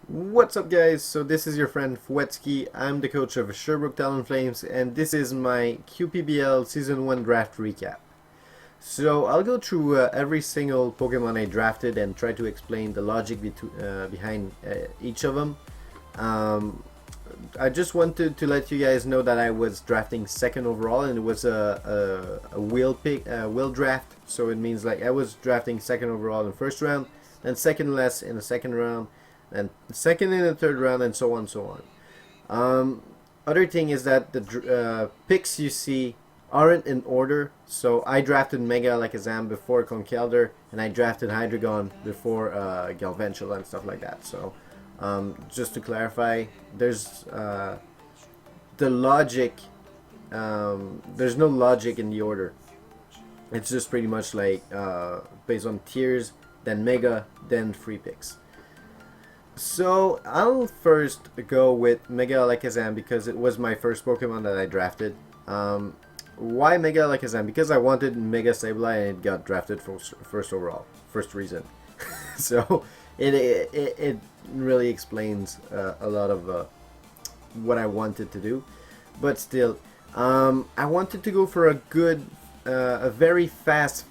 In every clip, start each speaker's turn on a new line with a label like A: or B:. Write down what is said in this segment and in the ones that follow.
A: What's up, guys? So this is your friend Fouetzky. I'm the coach of Sherbrooke Talonflames, and this is my QPBL Season 1 draft recap. So I'll go through every single Pokemon I drafted and try to explain the logic behind each of them. Um, I just wanted to let you guys know that I was drafting second overall, and it was a wheel draft. So it means like I was drafting second overall in the first round, then second less in the second round, and second in the third round, and so on and so on. Um, Other thing is that the picks you see aren't in order. So I drafted Mega Alakazam before Conkeldurr, and I drafted Hydreigon before Galvantula and stuff like that. So just to clarify, there's the logic. There's no logic in the order. It's just pretty much like based on tiers, then Mega, then free picks. So I'll first go with Mega Alakazam because it was my first Pokemon that I drafted. Why Mega Alakazam? Because I wanted Mega Sableye and it got drafted first overall. First reason. So it really explains a lot of what I wanted to do. But still, I wanted to go for a very fast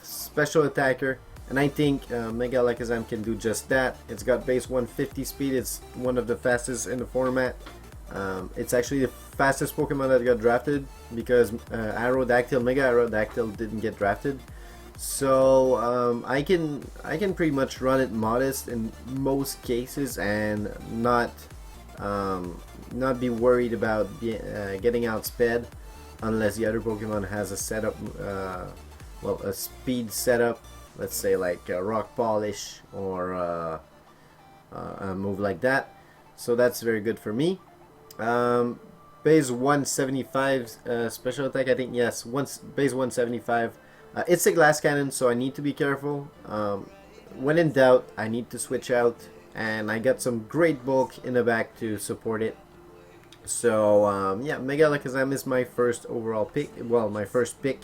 A: special attacker. And I think Mega Alakazam can do just that. It's got base 150 speed. It's one of the fastest in the format. It's actually the fastest Pokemon that got drafted because Mega Aerodactyl didn't get drafted. So I can pretty much run it modest in most cases and not be worried about getting outsped unless the other Pokemon has a setup, a speed setup. Let's say like Rock Polish or a move like that. So that's very good for me. Base 175 special attack, I think, yes, base 175. It's a glass cannon, so I need to be careful. When in doubt, I need to switch out. And I got some great bulk in the back to support it. So yeah, Mega Alakazam is my first overall pick. Well, my first pick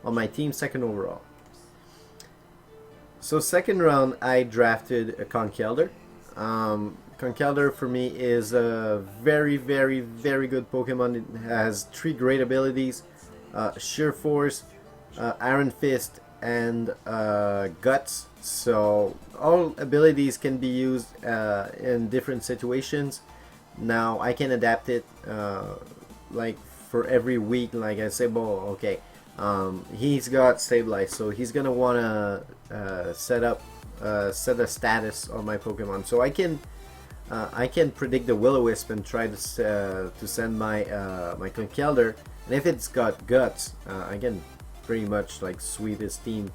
A: on my team, second overall. So second round, I drafted a Conkeldurr. Conkeldurr for me is a very, very, very good Pokemon. It has three great abilities: Sheer Force, Iron Fist, and Guts. So all abilities can be used in different situations. Now I can adapt it like for every week. Like I say, well, okay. He's got Stabilize, so he's gonna wanna set a status on my Pokemon. So I can predict the Will-O-Wisp and try to send my my Conkeldurr, and if it's got Guts, I can pretty much like sweep his team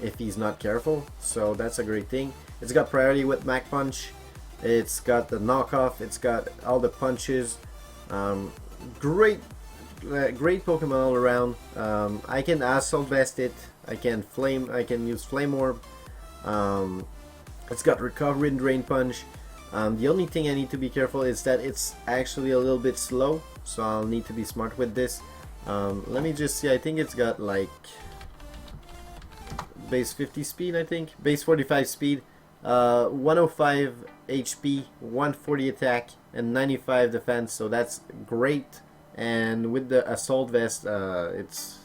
A: if he's not careful. So that's a great thing. It's got priority with Mach Punch. It's got the knockoff. It's got all the punches. Great Pokemon all around. I can Assault Vest it. I can use Flame Orb. It's got Recovery and Drain Punch. The only thing I need to be careful is that it's actually a little bit slow, so I'll need to be smart with this. Let me just see. I think it's got like base 50 speed. I think base 45 speed, 105 HP, 140 attack, and 95 defense. So that's great. And with the Assault Vest, its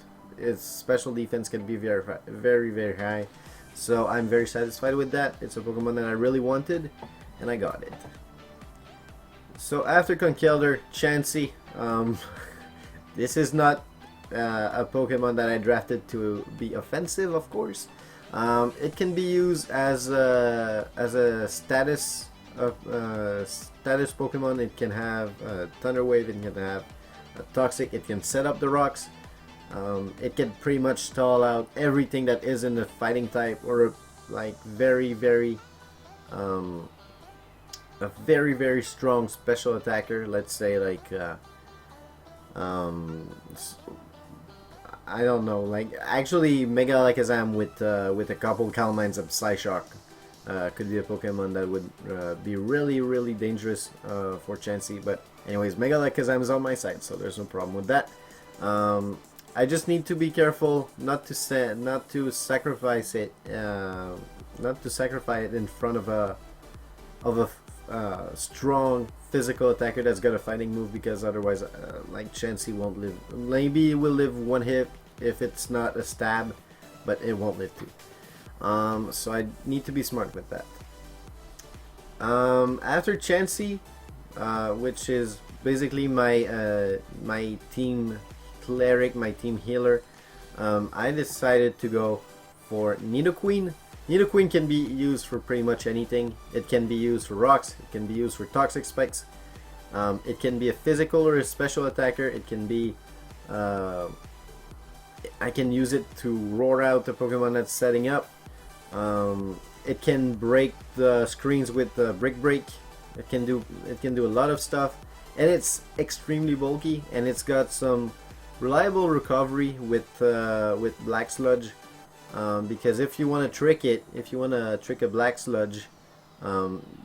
A: special defense can be very, very, very high. So I'm very satisfied with that. It's a Pokemon that I really wanted, and I got it. So after Conkeldurr, Chansey. This is not a Pokemon that I drafted to be offensive, of course. It can be used as a status Pokemon. It can have Thunder Wave. It can have Toxic. It can set up the rocks. It can pretty much stall out everything that is in the fighting type, or like very, very a very, very strong special attacker. Let's say like I don't know, like actually Mega Alakazam with a couple Calm Minds of Psyshock could be a Pokemon that would be really, really dangerous for Chansey. But anyways, Mega Alakazam is on my side, so there's no problem with that. I just need to be careful not to sacrifice it in front of of a strong physical attacker that's got a fighting move, because otherwise, like Chansey won't live. Maybe it will live one hit if it's not a stab, but it won't live two. So I need to be smart with that. After Chansey, which is basically my team cleric, my team healer, I decided to go for Nidoqueen. Nidoqueen can be used for pretty much anything. It can be used for rocks, it can be used for toxic spikes, it can be a physical or a special attacker, it can be I can use it to roar out the Pokemon that's setting up. It can break the screens with the Brick Break. It can do a lot of stuff, and it's extremely bulky, and it's got some reliable recovery with Black Sludge. Because if you want to trick it, if you want to trick a Black Sludge,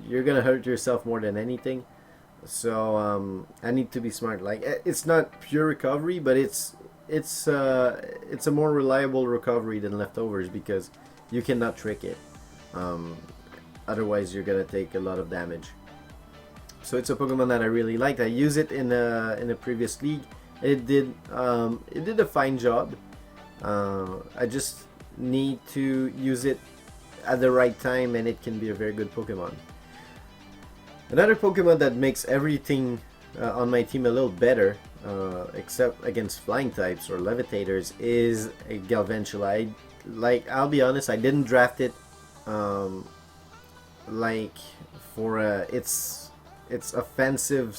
A: you're gonna hurt yourself more than anything. So I need to be smart. Like, it's not pure recovery, but it's a more reliable recovery than leftovers, because you cannot trick it. Otherwise, you're gonna take a lot of damage. So it's a Pokemon that I really liked. I used it in a previous league. It did a fine job. I just need to use it at the right time, and it can be a very good Pokemon. Another Pokemon that makes everything on my team a little better, except against flying types or levitators, is a Galvantula. I'll be honest, I didn't draft it like for its offensive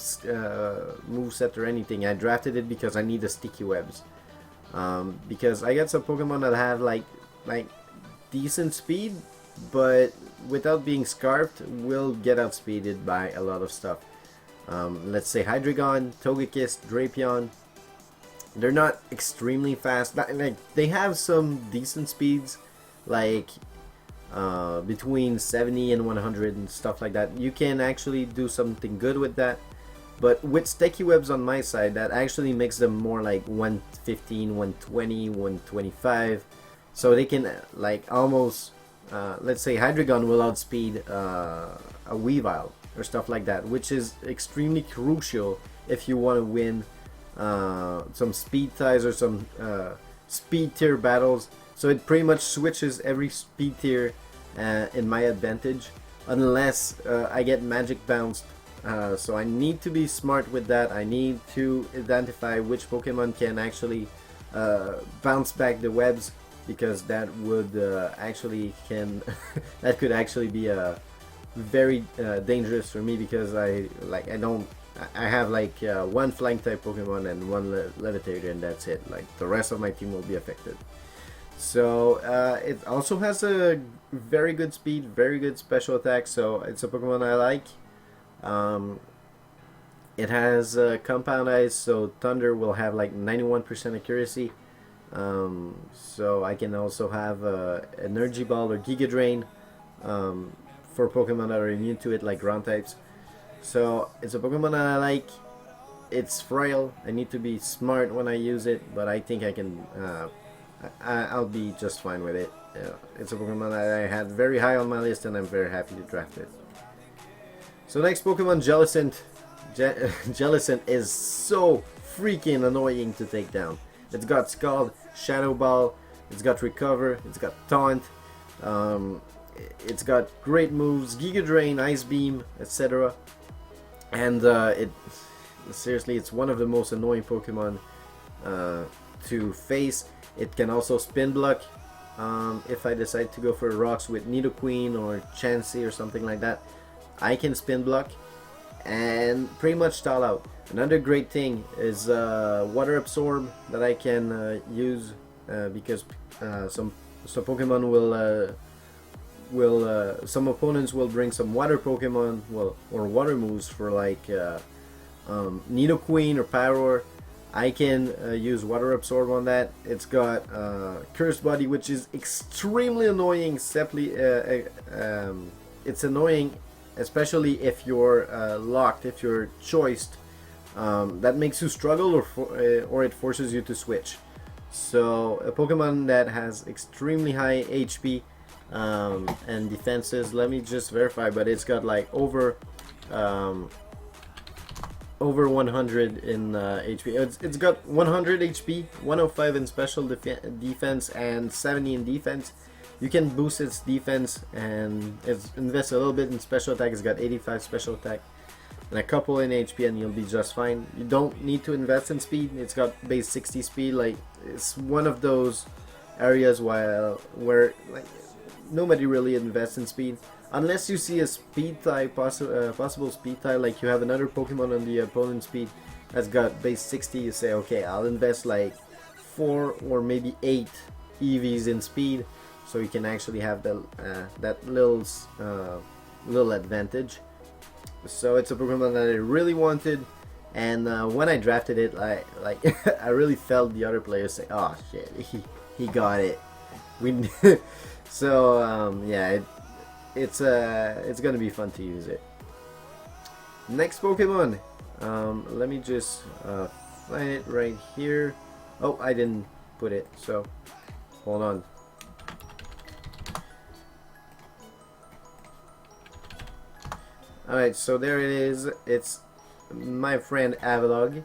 A: moveset or anything. I drafted it because I need the sticky webs. Because I got some Pokemon that have like decent speed, but without being scarfed will get outspeeded by a lot of stuff. Let's say Hydreigon, Togekiss, Drapion. They're not extremely fast. Like, they have some decent speeds, like between 70 and 100 and stuff like that. You can actually do something good with that. But with sticky webs on my side, that actually makes them more like 115, 120, 125. So they can like almost, let's say Hydreigon will outspeed a Weavile or stuff like that, which is extremely crucial if you want to win some speed ties or some speed tier battles. So it pretty much switches every speed tier in my advantage, unless I get magic bounced. So I need to be smart with that. I need to identify which Pokemon can actually bounce back the webs, because that would actually that could actually be very dangerous for me, because I have like one flying type Pokemon and one Levitator, and that's it. Like, the rest of my team will be affected. So it also has a very good speed, very good special attack. So it's a Pokemon I like. It has compound eyes, so Thunder will have like 91% accuracy. So I can also have Energy Ball or Giga Drain for Pokemon that are immune to it, like ground types. So it's a Pokemon that I like. It's frail. I need to be smart when I use it, but I think I can. I'll be just fine with it. It's a Pokemon that I had very high on my list, and I'm very happy to draft it. So next Pokemon, Jellicent. Jellicent is so freaking annoying to take down. It's got Scald, Shadow Ball, it's got Recover, it's got Taunt, it's got great moves, Giga Drain, Ice Beam, etc. And seriously, it's one of the most annoying Pokemon to face. It can also Spin Block if I decide to go for rocks with Nidoqueen or Chansey or something like that. I can Spin Block and pretty much stall out. Another great thing is Water Absorb that I can use because some Pokemon will some opponents will bring some water Pokemon, or water moves for like Nidoqueen or Pyroar. I can use Water Absorb on that. It's got Cursed Body, which is extremely annoying. It's annoying, especially if you're locked, if you're choiced. That makes you struggle, or it forces you to switch. So a Pokemon that has extremely high HP and defenses. Let me just verify, but it's got like over 100 in HP. It's got 100 HP, 105 in special defense, and 70 in defense. You can boost its defense and invest a little bit in special attack. It's got 85 special attack and a couple in HP, and you'll be just fine. You don't need to invest in speed. It's got base 60 speed. Like, it's one of those areas where like nobody really invests in speed unless you see a speed type, possible speed type. Like, you have another Pokemon on the opponent's speed that's got base 60. You say, okay, I'll invest like 4 or maybe 8 EVs in speed, so you can actually have that little advantage. So it's a Pokemon that I really wanted, and when I drafted it, I really felt the other players say, "Oh shit, he got it." So yeah, it's gonna be fun to use it. Next Pokemon, let me just find it right here. Oh, I didn't put it, so hold on. Alright, so there it is. It's my friend Avalog.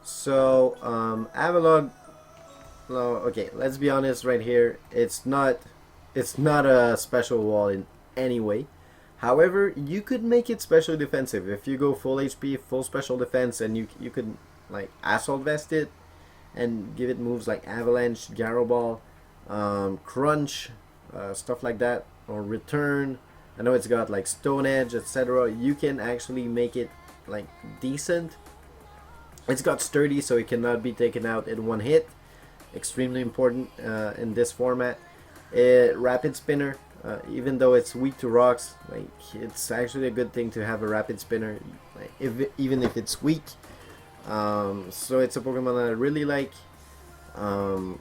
A: So, Avalog, well, okay, let's be honest right here. It's not a special wall in any way. However, you could make it special defensive. If you go full HP, full special defense, and you could, like, Assault Vest it and give it moves like Avalanche, Garrow Ball, Crunch, stuff like that, or Return. I know it's got like Stone Edge, etc. You can actually make it like decent. It's got Sturdy, so it cannot be taken out in one hit. Extremely important in this format. Rapid Spinner, even though it's weak to rocks, like, it's actually a good thing to have a Rapid Spinner, like, even if it's weak. So it's a Pokemon that I really like. Yeah,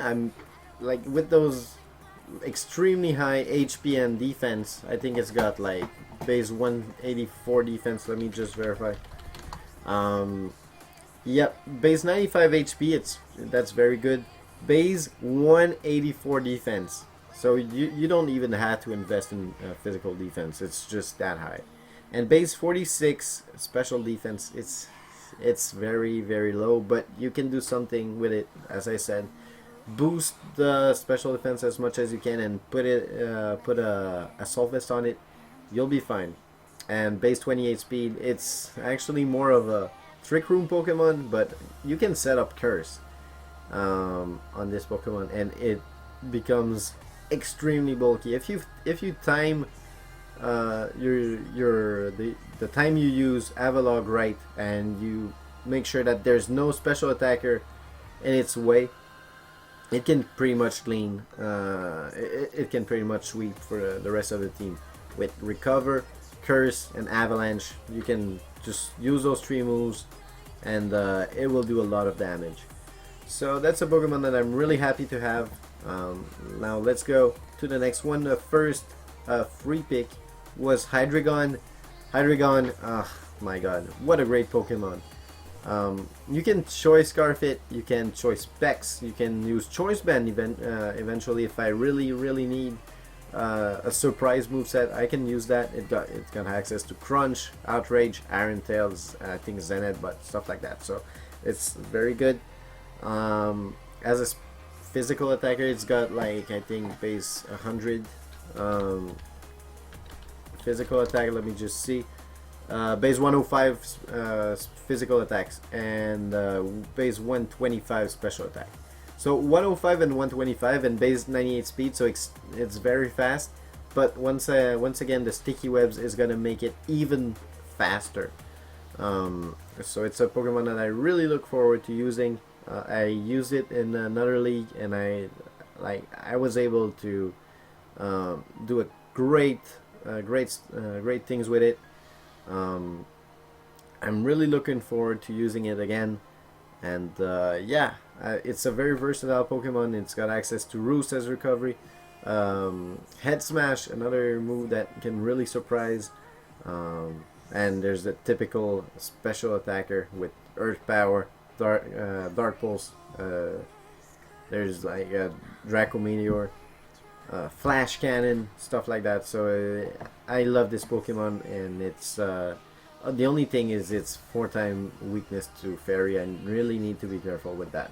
A: I'm like, with those extremely high HP and defense, I think it's got like base 184 defense. Let me just verify. Yep, base 95 HP. That's very good. Base 184 defense. So you don't even have to invest in physical defense. It's just that high. And base 46 special defense. It's very, very low, but you can do something with it. As I said, boost the special defense as much as you can and put a Assault Vest on it. You'll be fine. And base 28 speed. It's actually more of a Trick Room Pokemon, but you can set up Curse on this Pokemon, and it becomes extremely bulky. If you time the time you use Avalog right, and you make sure that there's no special attacker in its way, it can pretty much clean. It can pretty much sweep for the rest of the team. With Recover, Curse, and Avalanche, you can just use those 3 moves, and it will do a lot of damage. So that's a Pokemon that I'm really happy to have. Now let's go to the next one. The first free pick was Hydreigon. Hydreigon, oh my god, what a great Pokemon. You can Choice Scarf it, you can Choice Specs, you can use Choice Band eventually if I really need a surprise moveset. I can use that. It's got access to Crunch, Outrage, Iron Tails, I think Zenith, but stuff like that. So it's very good. As a physical attacker, it's got like, I think, base 100 physical attack. Let me just see. Base 105 physical attacks, and base 125 special attack. So 105 and 125 and base 98 speed, so it's very fast. But once again, the sticky webs is gonna make it even faster. So it's a Pokemon that I really look forward to using. I used it in another league, and I was able to do a great things with it. I'm really looking forward to using it again, and yeah, it's a very versatile Pokemon. It's got access to Roost as recovery, Head Smash, another move that can really surprise, and there's the typical special attacker with Earth Power, Dark Pulse. There's like a Draco Meteor. flash cannon, stuff like that. So I love this Pokemon, and it's the only thing is it's 4-time weakness to Fairy. I really need to be careful with that.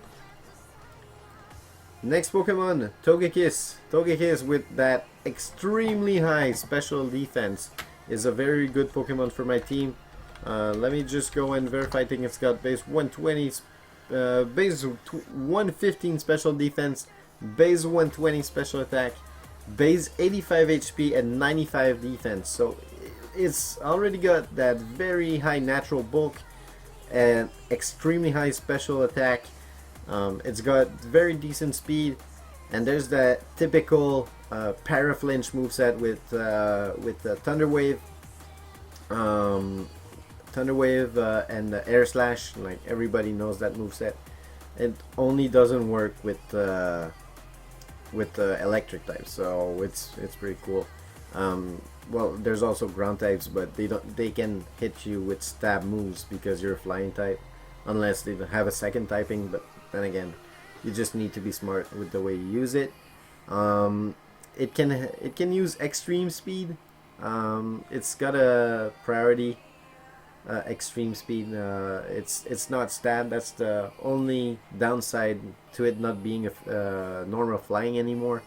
A: Next Pokemon, Togekiss. Togekiss with that extremely high special defense is a very good Pokemon for my team. Let me just go and verify. I think it's got base 120, base 115 special defense, base 120 special attack, base 85 HP and 95 defense. So it's already got that very high natural bulk and extremely high special attack. It's got very decent speed, and there's that typical Paraflinch moveset with Thunder Wave, and the Air Slash. Like, everybody knows that moveset. It only doesn't work with electric types, so it's pretty cool. Well, there's also ground types, but they can hit you with stab moves because you're a flying type, unless they have a second typing. But then again, you just need to be smart with the way you use it. It can use extreme speed. It's got a priority extreme speed. It's not stab. That's the only downside to it not being a normal flying anymore.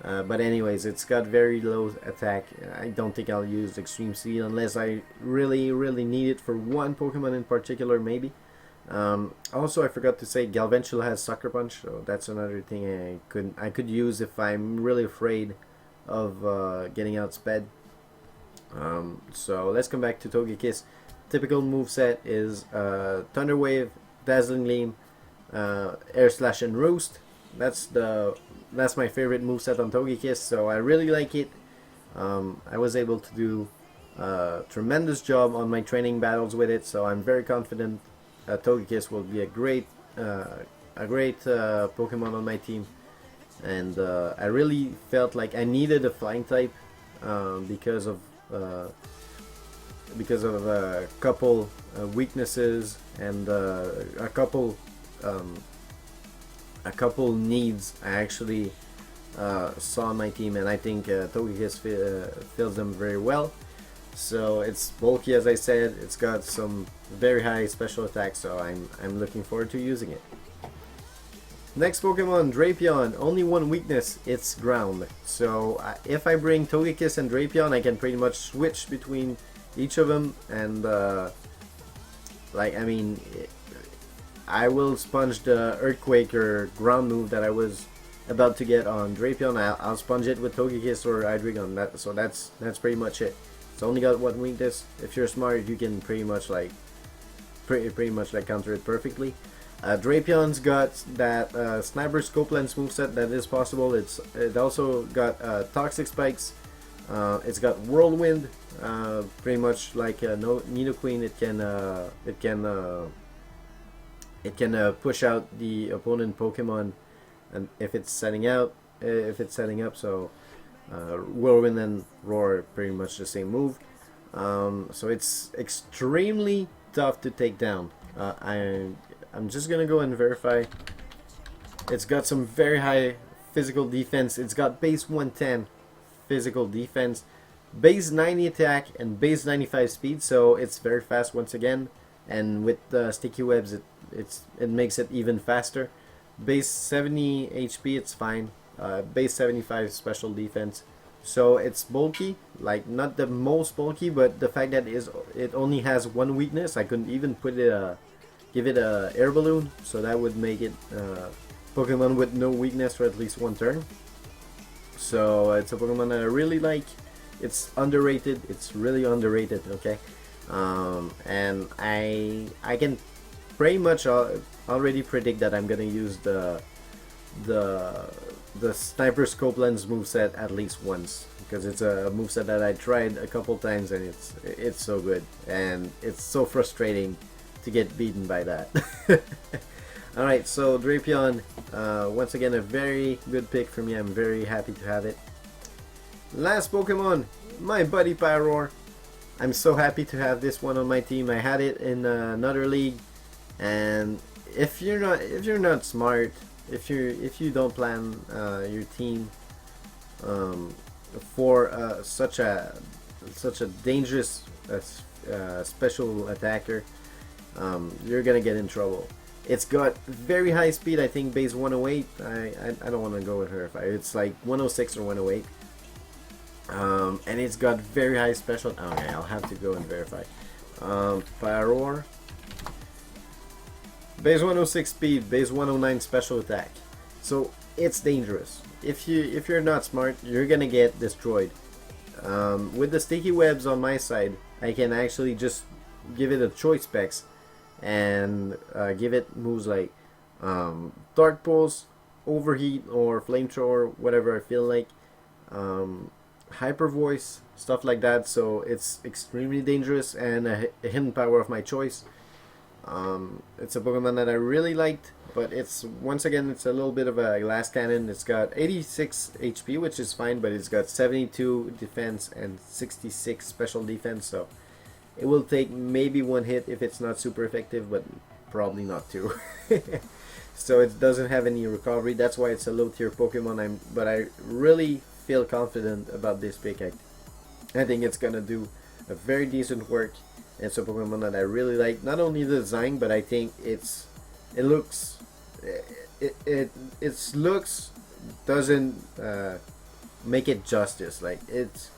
A: But anyways, it's got very low attack. I don't think I'll use extreme speed unless I really need it for one Pokemon in particular, maybe. Also, I forgot to say Galvantula has Sucker Punch, so that's another thing I could use if I'm really afraid of getting outsped. So let's come back to Togekiss. Typical moveset is Thunder Wave, Dazzling Gleam, Air Slash, and Roost. That's my favorite moveset on Togekiss, so I really like it. I was able to do a tremendous job on my training battles with it, so I'm very confident Togekiss will be a great Pokemon on my team. And I really felt like I needed a flying type because of a couple weaknesses and a couple needs I actually saw on my team, and I think Togekiss fills them very well. So it's bulky, as I said. It's got some very high special attacks, so I'm looking forward to using it. Next Pokemon, Drapion. Only one weakness, it's ground. So if I bring Togekiss and Drapion, I can pretty much switch between each of them, and I will sponge the Earthquake or ground move that I was about to get on Drapion. I'll sponge it with Togekiss or Hydreigon. So that's pretty much it. It's only got one weakness. If you're smart, you can pretty much counter it perfectly. Drapion's got that Sniper Scope Lens moveset that is possible. It also got Toxic Spikes. It's got Whirlwind. Pretty much like Nidoqueen. It can push out the opponent Pokemon, and if it's setting up. So Whirlwind and Roar are pretty much the same move. So it's extremely tough to take down. I'm just gonna go and verify. It's got some very high physical defense. It's got base 110 physical defense, base 90 attack, and base 95 speed. So it's very fast once again. And with the sticky webs, it makes it even faster. Base 70 HP, it's fine. Base 75 special defense. So it's bulky, like not the most bulky, but the fact that it only has one weakness, I couldn't even give it a air balloon, so that would make it Pokemon with no weakness for at least one turn. So it's a Pokemon that I really like. It's underrated. It's really underrated. Okay, and I can pretty much already predict that I'm gonna use the Sniper Scope Lens moveset at least once, because it's a moveset that I tried a couple times, and it's so good, and it's so frustrating to get beaten by that. Alright, so Drapion, once again a very good pick for me. I'm very happy to have it. Last Pokemon, my buddy Pyroar. I'm so happy to have this one on my team. I had it in another league, and if you're not smart, if you don't plan your team for such a dangerous special attacker, you're gonna get in trouble. It's got very high speed. I think base 108. I don't want to go with her. It's like 106 or 108. And it's got very high special. Okay, I'll have to go and verify. Fire base 106 speed, base 109 special attack. So it's dangerous. If you're not smart, you're gonna get destroyed. With the sticky webs on my side, I can actually just give it a choice specs and give it moves like Dark Pulse, Overheat, or Flamethrower, whatever I feel like. Hyper Voice, stuff like that. So it's extremely dangerous and a hidden power of my choice. It's a Pokemon that I really liked, but it's once again it's a little bit of a glass cannon. It's got 86 HP, which is fine, but it's got 72 defense and 66 special defense, so it will take maybe one hit if it's not super effective, but probably not two. So it doesn't have any recovery. That's why it's a low tier Pokemon. But I really feel confident about this pick. I think it's gonna do a very decent work. It's a Pokemon that I really like. Not only the design, but I think its looks doesn't make it justice. Like it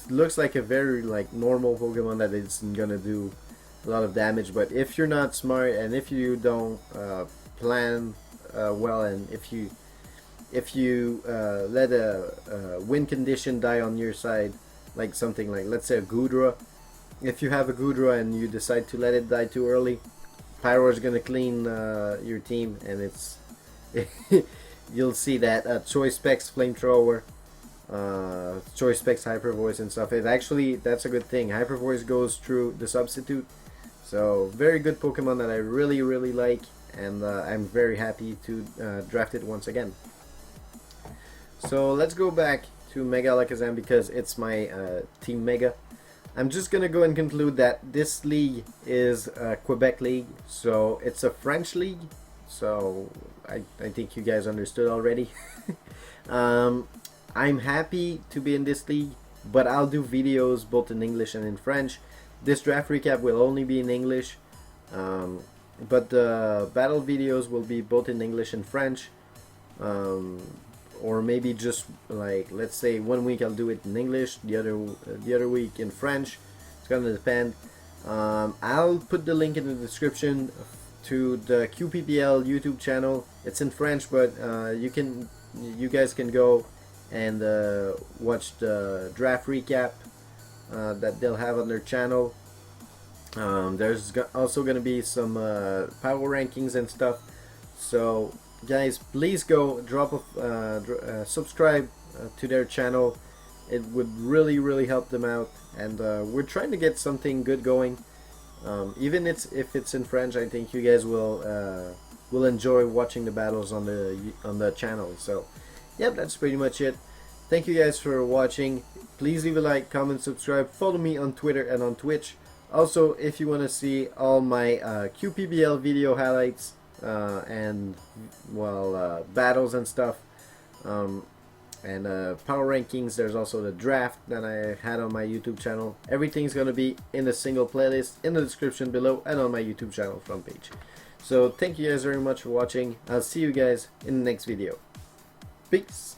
A: looks like a very like normal Pokemon that isn't gonna do a lot of damage. But if you're not smart and if you don't plan well, and if you let a win condition die on your side, like something like, let's say, a Goodra. If you have a Goodra and you decide to let it die too early, Pyro is gonna clean your team, and it's you'll see that choice specs Flamethrower, choice specs Hyper Voice and stuff. That's a good thing. Hyper Voice goes through the substitute, so very good Pokemon that I really like, and I'm very happy to draft it once again. So let's go back to Mega Alakazam because it's my Team Mega. I'm just gonna go and conclude that this league is a Quebec league, so it's a French league. So I think you guys understood already. I'm happy to be in this league, but I'll do videos both in English and in French. This draft recap will only be in English, but the battle videos will be both in English and French. Or maybe just like, let's say 1 week I'll do it in English, the other week in French. It's gonna depend. I'll put the link in the description to the QPBL YouTube channel. It's in French, but you guys can go and watch the draft recap that they'll have on their channel. There's also gonna be some power rankings and stuff. So guys, please go drop a subscribe to their channel. It would really help them out, and we're trying to get something good going. Even if it's in French, I think you guys will enjoy watching the battles on the channel. So yep, that's pretty much it. Thank you guys for watching. Please leave a like, comment, subscribe, follow me on Twitter and on Twitch. Also, if you want to see all my QPBL video highlights and battles and stuff, and power rankings, there's also the draft that I had on my YouTube channel. Everything's gonna be in a single playlist in the description below and on my YouTube channel front page. So thank you guys very much for watching. I'll see you guys in the next video. Peace.